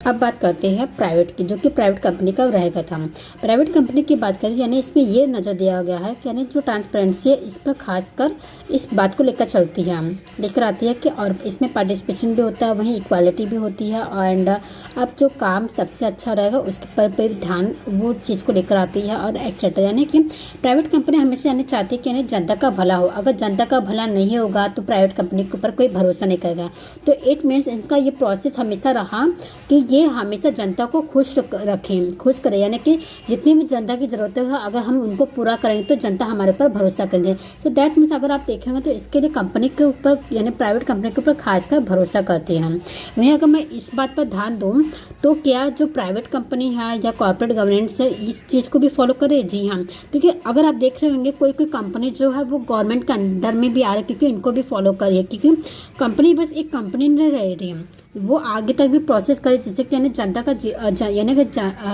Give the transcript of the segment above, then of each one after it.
अब बात करते हैं प्राइवेट की, जो कि प्राइवेट कंपनी का रहेगा था। प्राइवेट कंपनी की बात करें यानी इसमें ये नज़र दिया गया है कि यानी जो ट्रांसपेरेंसी है इस पर खासकर इस बात को लेकर चलती है, लेकर आती है कि और इसमें पार्टिसिपेशन भी होता है, वहीं इक्वालिटी भी होती है एंड अब जो काम सबसे अच्छा रहेगा उसके पर भी ध्यान वो चीज़ को लेकर आती है और एक्सेट्रा। यानी कि प्राइवेट कंपनी हमेशा यानी चाहती है कि यानी जनता का भला हो। अगर जनता का भला नहीं होगा तो प्राइवेट कंपनी के ऊपर कोई भरोसा नहीं करेगा। तो इट मीन्स इनका ये प्रोसेस हमेशा रहा कि ये हमेशा जनता को खुश रखें, खुश करें, यानी कि जितनी भी जनता की ज़रूरत है अगर हम उनको पूरा करेंगे तो जनता हमारे ऊपर भरोसा करेंगे। सो दैट मीन्स अगर आप देखेंगे तो इसके लिए कंपनी के ऊपर यानी प्राइवेट कंपनी के ऊपर खासकर भरोसा करते हैं। वहीं अगर मैं इस बात पर ध्यान दूँ तो क्या जो प्राइवेट कंपनी है या कॉर्पोरेट गवर्नेंस है इस चीज़ को भी फॉलो करे? जी हाँ, क्योंकि अगर आप देख रहे होंगे कोई कंपनी जो है वो गवर्नमेंट के अंडर में भी आ रही है, क्योंकि इनको भी फॉलो करिए, क्योंकि कंपनी बस एक कंपनी नहीं रह रही है, वो आगे तक भी प्रोसेस करे जिससे कि यानी जनता का यानी कि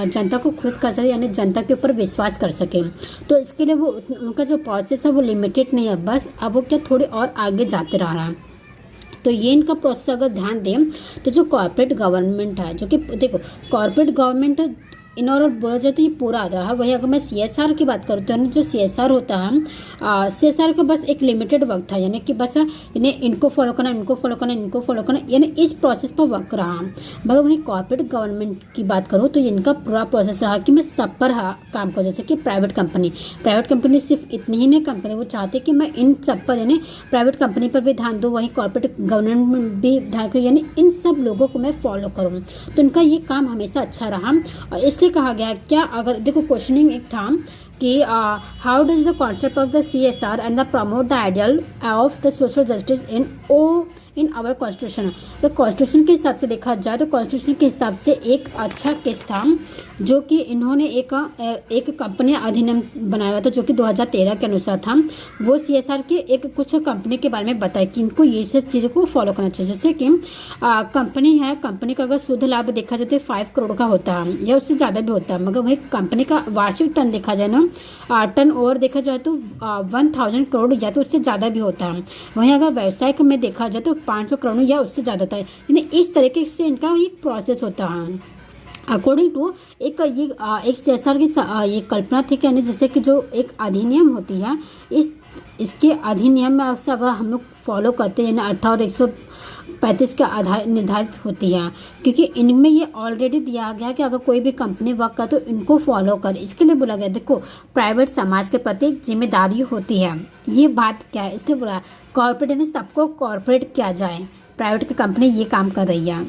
जनता को खुश कर सके, यानी जनता के ऊपर विश्वास कर सके। तो इसके लिए वो उनका जो प्रोसेस है वो लिमिटेड नहीं है, बस अब वो क्या थोड़ी और आगे जाते रह रहा है। तो ये इनका प्रोसेस अगर ध्यान दें तो जो कॉर्पोरेट गवर्नमेंट है, जो कि देखो कॉर्पोरेट गवर्नमेंट इन ओवरऑल बोला जाए तो ये पूरा आ रहा है। वही अगर मैं CSR की बात करूँ तो यानी जो CSR होता है CSR का बस एक लिमिटेड वक्त था, यानी कि बस यानी इनको फॉलो करना, इनको फॉलो करना, इनको फॉलो करना, यानी इस प्रोसेस पर वर्क रहा। मगर वहीं कॉर्पोरेट गवर्नमेंट की बात करूँ तो इनका पूरा प्रोसेस रहा कि मैं सब पर काम करूँ। जैसे कि प्राइवेट कंपनी सिर्फ इतनी ही नहीं कंपनी, वो चाहते कि मैं इन सब पर यानी प्राइवेट कंपनी पर भी ध्यान दूँ, वहीं कॉर्पोरेट गवर्नमेंट में भी ध्यान करूँ, यानी इन सब लोगों को मैं फॉलो करूँ। तो इनका ये काम हमेशा अच्छा रहा और इसलिए कहा गया क्या, अगर देखो क्वेश्चनिंग एक था कि how does the concept of the CSR and the promote the ideal of the social justice in our constitution. तो कॉन्स्टिट्यूशन के हिसाब से देखा जाए तो कॉन्स्टिट्यूशन के हिसाब से एक अच्छा केस था जो कि इन्होंने एक कंपनी अधिनियम बनाया था जो कि 2013 के अनुसार था। वो CSR के एक कुछ कंपनी के बारे में बताया कि इनको ये सब चीज़ों को फॉलो करना चाहिए। जैसे कि कंपनी है, कंपनी का अगर शुद्ध लाभ देखा जाए तो 5 करोड़ का होता है या उससे ज़्यादा भी होता है, मगर वही कंपनी का वार्षिक टर्न देखा जाए ना, टर्न ओवर देखा जाए तो 1000 करोड़ या तो उससे ज़्यादा भी होता है। वहीं अगर व्यवसाय में देखा जाए तो 500 करोड़ या उससे ज़्यादा होता है, यानी इस तरीके से इनका एक प्रोसेस होता है। अकॉर्डिंग टू एक CSR की ये कल्पना थी कि यानी जैसे कि जो एक अधिनियम होती है इसके अधिनियम में से अगर हम लोग फॉलो करते हैं यानी 18 और 135 के आधार निर्धारित होती है, क्योंकि इनमें ये ऑलरेडी दिया गया कि अगर कोई भी कंपनी वर्क करे तो इनको फॉलो कर। इसके लिए बोला गया देखो प्राइवेट समाज के प्रति एक जिम्मेदारी होती है। ये बात क्या है, इसलिए बोला कॉर्पोरेट यानी सबको कॉर्पोरेट किया जाए, प्राइवेट की कंपनी ये काम कर रही है।